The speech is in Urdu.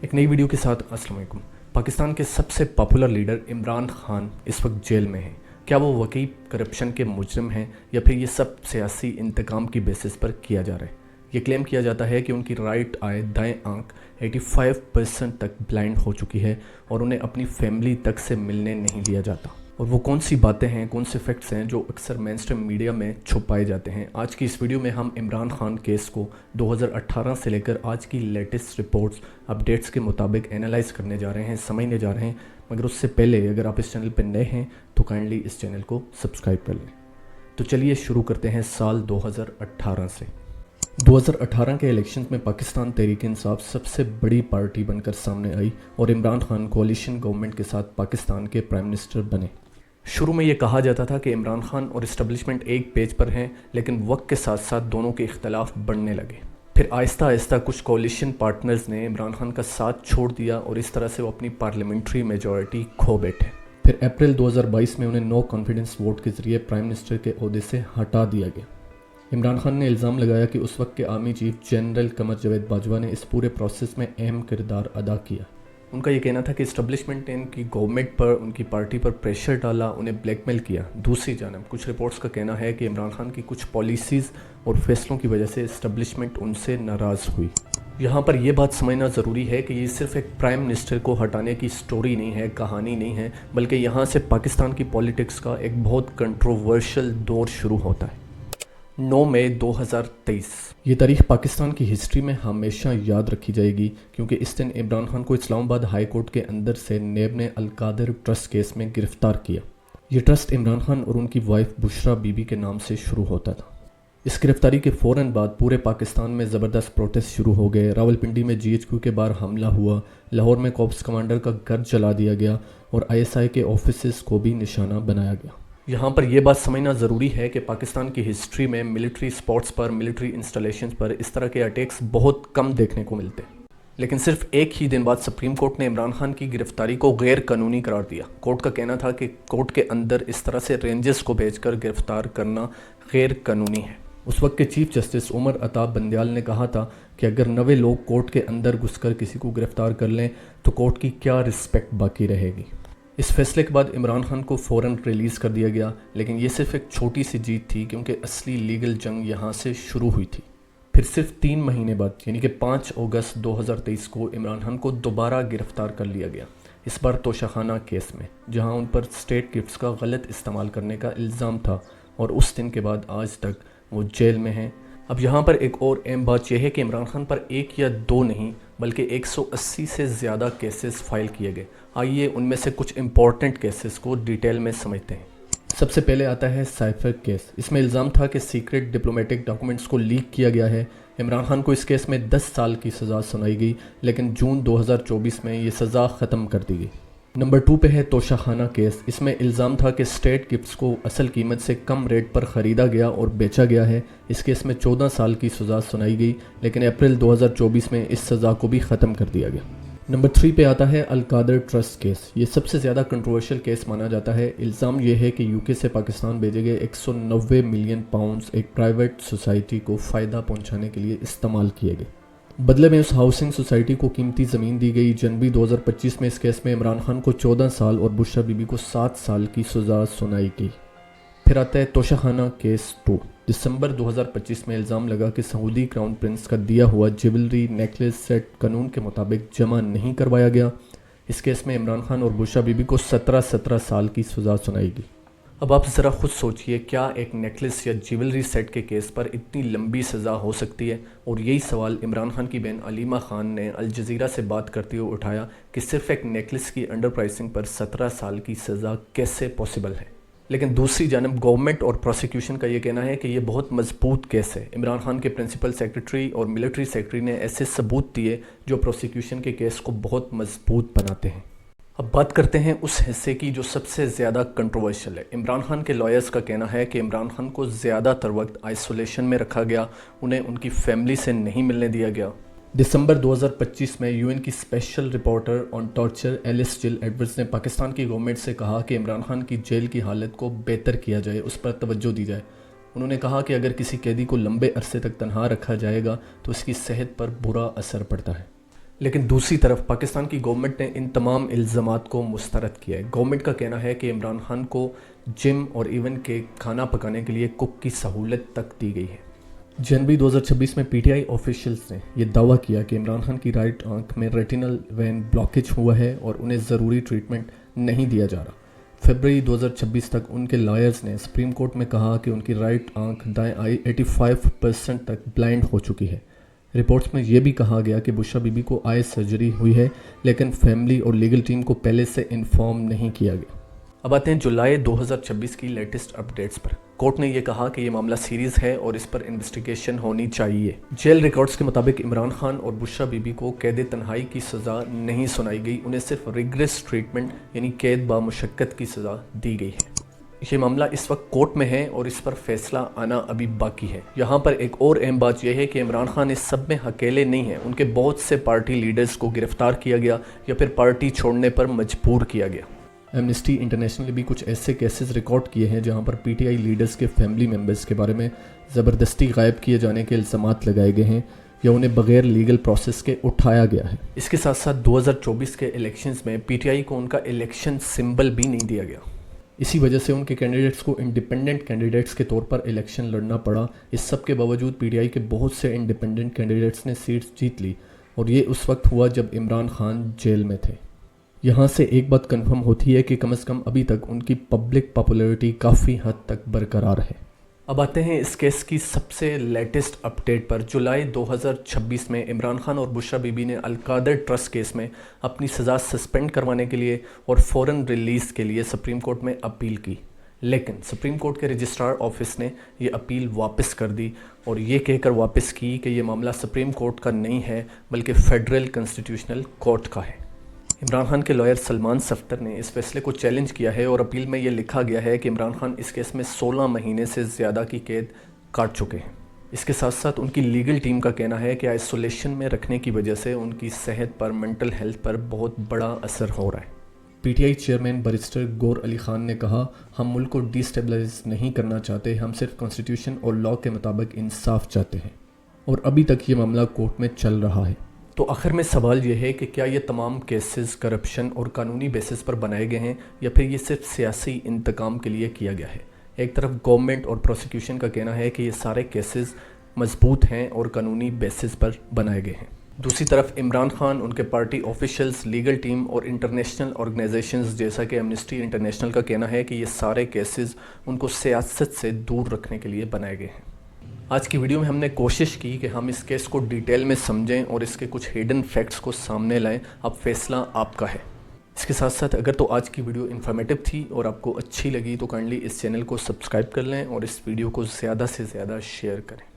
ایک نئی ویڈیو کے ساتھ السلام علیکم۔ پاکستان کے سب سے پاپولر لیڈر عمران خان اس وقت جیل میں ہیں۔ کیا وہ واقعی کرپشن کے مجرم ہیں یا پھر یہ سب سیاسی انتقام کی بیسس پر کیا جا رہا ہے؟ یہ کلیم کیا جاتا ہے کہ ان کی رائٹ آئی دائیں آنکھ 85% تک بلائنڈ ہو چکی ہے اور انہیں اپنی فیملی تک سے ملنے نہیں دیا جاتا۔ اور وہ کون سی باتیں ہیں، کون سے فیکٹس ہیں جو اکثر مین اسٹریم میڈیا میں چھپائے جاتے ہیں؟ آج کی اس ویڈیو میں ہم عمران خان کیس کو 2018 سے لے کر آج کی لیٹسٹ رپورٹس اپڈیٹس کے مطابق اینالائز کرنے جا رہے ہیں، سمجھنے جا رہے ہیں۔ مگر اس سے پہلے اگر آپ اس چینل پہ نئے ہیں تو کائنڈلی اس چینل کو سبسکرائب کر لیں۔ تو چلیے شروع کرتے ہیں سال 2018 سے۔ 2018 کے الیکشنز میں پاکستان تحریک انصاف سب سے بڑی پارٹی بن کر سامنے آئی اور عمران خان کولیشن گورنمنٹ کے ساتھ پاکستان کے پرائم منسٹر بنے۔ شروع میں یہ کہا جاتا تھا کہ عمران خان اور اسٹیبلشمنٹ ایک پیج پر ہیں، لیکن وقت کے ساتھ ساتھ دونوں کے اختلاف بڑھنے لگے۔ پھر آہستہ آہستہ کچھ کولیشن پارٹنرز نے عمران خان کا ساتھ چھوڑ دیا اور اس طرح سے وہ اپنی پارلیمنٹری میجورٹی کھو بیٹھے۔ پھر اپریل 2022 میں انہیں نو کانفیڈنس ووٹ کے ذریعے پرائم منسٹر کے عہدے سے ہٹا دیا گیا۔ عمران خان نے الزام لگایا کہ اس وقت کے army chief general Qamar Javed Bajwa نے اس پورے پروسیس میں اہم کردار ادا کیا۔ ان کا یہ کہنا تھا کہ اسٹیبلشمنٹ نے ان کی گورنمنٹ پر، ان کی پارٹی پر پریشر ڈالا، انہیں بلیک میل کیا۔ دوسری جانب کچھ رپورٹس کا کہنا ہے کہ عمران خان کی کچھ پالیسیز اور فیصلوں کی وجہ سے اسٹیبلشمنٹ ان سے ناراض ہوئی۔ یہاں پر یہ بات سمجھنا ضروری ہے کہ یہ صرف ایک پرائم منسٹر کو ہٹانے کی سٹوری نہیں ہے، کہانی نہیں ہے، بلکہ یہاں سے پاکستان کی پولیٹکس کا ایک بہت کنٹروورشل دور شروع ہوتا ہے۔ 9 مئی 2023 یہ تاریخ پاکستان کی ہسٹری میں ہمیشہ یاد رکھی جائے گی، کیونکہ اس دن عمران خان کو اسلام آباد ہائی کورٹ کے اندر سے نیب نے القادر ٹرسٹ کیس میں گرفتار کیا۔ یہ ٹرسٹ عمران خان اور ان کی وائف بشرا بی بی کے نام سے شروع ہوتا تھا۔ اس گرفتاری کے فوراً بعد پورے پاکستان میں زبردست پروٹیسٹ شروع ہو گئے۔ راولپنڈی میں GHQ کے باہر حملہ ہوا، لاہور میں کورپس کمانڈر کا گھر جلا دیا گیا اور ISI کے آفیسز کو بھی نشانہ بنایا گیا۔ یہاں پر یہ بات سمجھنا ضروری ہے کہ پاکستان کی ہسٹری میں ملٹری سپورٹس پر، ملٹری انسٹالیشنز پر اس طرح کے اٹیکس بہت کم دیکھنے کو ملتے ہیں۔ لیکن صرف ایک ہی دن بعد سپریم کورٹ نے عمران خان کی گرفتاری کو غیر قانونی قرار دیا۔ کورٹ کا کہنا تھا کہ کورٹ کے اندر اس طرح سے رینجرز کو بھیج کر گرفتار کرنا غیر قانونی ہے۔ اس وقت کے چیف جسٹس عمر عطا بندیال نے کہا تھا کہ اگر 9 لوگ کورٹ کے اندر گھس کر کسی کو گرفتار کر لیں تو کورٹ کی کیا رسپیکٹ باقی رہے گی۔ اس فیصلے کے بعد عمران خان کو فوراً ریلیز کر دیا گیا، لیکن یہ صرف ایک چھوٹی سی جیت تھی، کیونکہ اصلی لیگل جنگ یہاں سے شروع ہوئی تھی۔ پھر صرف 3 مہینے بعد یعنی کہ 5 اگست 2023 کو عمران خان کو دوبارہ گرفتار کر لیا گیا، اس بار توشہ کیس میں، جہاں ان پر اسٹیٹ گفٹس کا غلط استعمال کرنے کا الزام تھا، اور اس دن کے بعد آج تک وہ جیل میں ہیں۔ اب یہاں پر ایک اور اہم بات یہ ہے کہ عمران خان پر 1 یا 2 نہیں بلکہ 180 سے زیادہ کیسز فائل کیے گئے۔ آئیے ان میں سے کچھ امپورٹنٹ کیسز کو ڈیٹیل میں سمجھتے ہیں۔ سب سے پہلے آتا ہے سائفر کیس۔ اس میں الزام تھا کہ سیکرٹ ڈپلومیٹک ڈاکومنٹس کو لیک کیا گیا ہے۔ عمران خان کو اس کیس میں 10 سال کی سزا سنائی گئی، لیکن جون 2024 میں یہ سزا ختم کر دی گئی۔ نمبر 2 پہ ہے توشہ خانہ کیس۔ اس میں الزام تھا کہ اسٹیٹ گفٹس کو اصل قیمت سے کم ریٹ پر خریدا گیا اور بیچا گیا ہے۔ اس کیس میں 14 سال کی سزا سنائی گئی، لیکن اپریل 2024 میں اس سزا کو بھی ختم کر دیا گیا۔ نمبر 3 پہ آتا ہے القادر ٹرسٹ کیس۔ یہ سب سے زیادہ کنٹروورشل کیس مانا جاتا ہے۔ الزام یہ ہے کہ UK سے پاکستان بھیجے گئے 190 ملین پاؤنڈز ایک پرائیویٹ سوسائٹی کو فائدہ پہنچانے کے لیے استعمال کیے گئے۔ بدلے میں اس ہاؤسنگ سوسائٹی کو قیمتی زمین دی گئی۔ جنوری 2025 میں اس کیس میں عمران خان کو 14 سال اور بشرا بی بی کو 7 سال کی سزا سنائی گئی۔ پھر آتا ہے توشہ خانہ کیس 2۔ دسمبر 2025 میں الزام لگا کہ سعودی کراؤن پرنس کا دیا ہوا جیولری نیکلس سیٹ قانون کے مطابق جمع نہیں کروایا گیا۔ اس کیس میں عمران خان اور بشرا بی بی کو 17 سال کی سزا سنائی گئی۔ اب آپ ذرا خود سوچئے، کیا ایک نیکلس یا جیولری سیٹ کے کیس پر اتنی لمبی سزا ہو سکتی ہے؟ اور یہی سوال عمران خان کی بہن علیمہ خان نے الجزیرہ سے بات کرتے ہوئے اٹھایا کہ صرف ایک نیکلس کی انڈر پرائسنگ پر 17 سال کی سزا کیسے پاسبل ہے؟ لیکن دوسری جانب گورنمنٹ اور پروسیکیوشن کا یہ کہنا ہے کہ یہ بہت مضبوط کیس ہے۔ عمران خان کے پرنسپل سیکرٹری اور ملٹری سیکرٹری نے ایسے ثبوت دیے جو پروسیکیوشن کے کیس کو بہت مضبوط بناتے ہیں۔ اب بات کرتے ہیں اس حصے کی جو سب سے زیادہ کنٹروورشل ہے۔ عمران خان کے لائرز کا کہنا ہے کہ عمران خان کو زیادہ تر وقت آئسولیشن میں رکھا گیا، انہیں ان کی فیملی سے نہیں ملنے دیا گیا۔ دسمبر 2025 میں UN کی اسپیشل رپورٹر آن ٹارچر ایلس جل ایڈورڈز نے پاکستان کی گورنمنٹ سے کہا کہ عمران خان کی جیل کی حالت کو بہتر کیا جائے، اس پر توجہ دی جائے۔ انہوں نے کہا کہ اگر کسی قیدی کو لمبے عرصے تک تنہا رکھا جائے گا تو اس کی صحت پر برا اثر پڑتا ہے۔ لیکن دوسری طرف پاکستان کی گورنمنٹ نے ان تمام الزامات کو مسترد کیا ہے۔ گورنمنٹ کا کہنا ہے کہ عمران خان کو جم اور ایون کے کھانا پکانے کے لیے کک کی سہولت تک دی گئی ہے۔ جنوری 2026 میں پی ٹی آئی آفیشلز نے یہ دعویٰ کیا کہ عمران خان کی رائٹ آنکھ میں ریٹینل وین بلاکیج ہوا ہے اور انہیں ضروری ٹریٹمنٹ نہیں دیا جا رہا۔ فروری 2026 تک ان کے لائرز نے سپریم کورٹ میں کہا کہ ان کی رائٹ آنکھ دائیں آئی 85% تک بلائنڈ ہو چکی ہے۔ رپورٹس میں یہ بھی کہا گیا کہ بشرا بی بی کو آئی سرجری ہوئی ہے، لیکن فیملی اور لیگل ٹیم کو پہلے سے انفارم نہیں کیا گیا۔ اب آتے ہیں جولائی 2026 کی لیٹسٹ اپڈیٹس پر۔ کورٹ نے یہ کہا کہ یہ معاملہ سیریز ہے اور اس پر انویسٹیگیشن ہونی چاہیے۔ جیل ریکارڈز کے مطابق عمران خان اور بشرا بی بی کو قید تنہائی کی سزا نہیں سنائی گئی، انہیں صرف ریگریس ٹریٹمنٹ یعنی قید با مشقت کی سزا دی گئی ہے۔ یہ معاملہ اس وقت کورٹ میں ہے اور اس پر فیصلہ آنا ابھی باقی ہے۔ یہاں پر ایک اور اہم بات یہ ہے کہ عمران خان اس سب میں اکیلے نہیں ہیں، ان کے بہت سے پارٹی لیڈرز کو گرفتار کیا گیا یا پھر پارٹی چھوڑنے پر مجبور کیا گیا۔ ایمنسٹی انٹرنیشنل نے بھی کچھ ایسے کیسز ریکارڈ کیے ہیں جہاں پر پی ٹی آئی لیڈرز کے فیملی ممبرز کے بارے میں زبردستی غائب کیے جانے کے الزامات لگائے گئے ہیں یا انہیں بغیر لیگل پروسیس کے اٹھایا گیا ہے۔ اس کے ساتھ ساتھ 2024 کے الیکشنز میں پی ٹی آئی کو ان کا الیکشن سمبل بھی نہیں دیا گیا۔ اسی وجہ سے ان کے کینڈیڈیٹس کو انڈیپینڈنٹ کینڈیڈیٹس کے طور پر الیکشن لڑنا پڑا۔ اس سب کے باوجود پی ٹی آئی کے بہت سے انڈیپینڈنٹ کینڈیڈیٹس نے سیٹس جیت لی اور یہ اس وقت ہوا جب عمران خان جیل میں تھے۔ یہاں سے ایک بات کنفرم ہوتی ہے کہ کم از کم ابھی تک ان کی پبلک پاپولیرٹی کافی حد تک برقرار ہے۔ اب آتے ہیں اس کیس کی سب سے لیٹسٹ اپڈیٹ پر۔ جولائی 2026 میں عمران خان اور بشرا بی بی نے القادر ٹرسٹ کیس میں اپنی سزا سسپینڈ کروانے کے لیے اور فوراً ریلیز کے لیے سپریم کورٹ میں اپیل کی، لیکن سپریم کورٹ کے رجسٹرار آفس نے یہ اپیل واپس کر دی اور یہ کہہ کر واپس کی کہ یہ معاملہ سپریم کورٹ کا نہیں ہے بلکہ فیڈرل کنسٹیٹیوشنل کورٹ کا ہے۔ عمران خان کے لائر سلمان صفدر نے اس فیصلے کو چیلنج کیا ہے اور اپیل میں یہ لکھا گیا ہے کہ عمران خان اس کیس میں 16 مہینے سے زیادہ کی قید کاٹ چکے ہیں۔ اس کے ساتھ ساتھ ان کی لیگل ٹیم کا کہنا ہے کہ آئسولیشن میں رکھنے کی وجہ سے ان کی صحت پر، مینٹل ہیلتھ پر بہت بڑا اثر ہو رہا ہے۔ P T I chairman barrister گور علی خان نے کہا، ہم ملک کو ڈی اسٹیبلائز نہیں کرنا چاہتے، ہم صرف کانسٹیٹیوشن اور لاء کے مطابق انصاف چاہتے ہیں، اور ابھی تک یہ معاملہ کورٹ میں چل رہا ہے۔ تو آخر میں سوال یہ ہے کہ کیا یہ تمام کیسز کرپشن اور قانونی بیسس پر بنائے گئے ہیں یا پھر یہ صرف سیاسی انتقام کے لیے کیا گیا ہے؟ ایک طرف گورنمنٹ اور پروسیکیوشن کا کہنا ہے کہ یہ سارے کیسز مضبوط ہیں اور قانونی بیسس پر بنائے گئے ہیں۔ دوسری طرف عمران خان، ان کے پارٹی آفیشلز، لیگل ٹیم اور انٹرنیشنل آرگنائزیشنز جیسا کہ ایمنسٹی انٹرنیشنل کا کہنا ہے کہ یہ سارے کیسز ان کو سیاست سے دور رکھنے کے لیے بنائے گئے ہیں۔ آج کی ویڈیو میں ہم نے کوشش کی کہ ہم اس کیس کو ڈیٹیل میں سمجھیں اور اس کے کچھ ہیڈن فیکٹس کو سامنے لائیں۔ اب فیصلہ آپ کا ہے۔ اس کے ساتھ ساتھ اگر تو آج کی ویڈیو انفارمیٹیو تھی اور آپ کو اچھی لگی تو کائنڈلی اس چینل کو سبسکرائب کر لیں اور اس ویڈیو کو زیادہ سے زیادہ شیئر کریں۔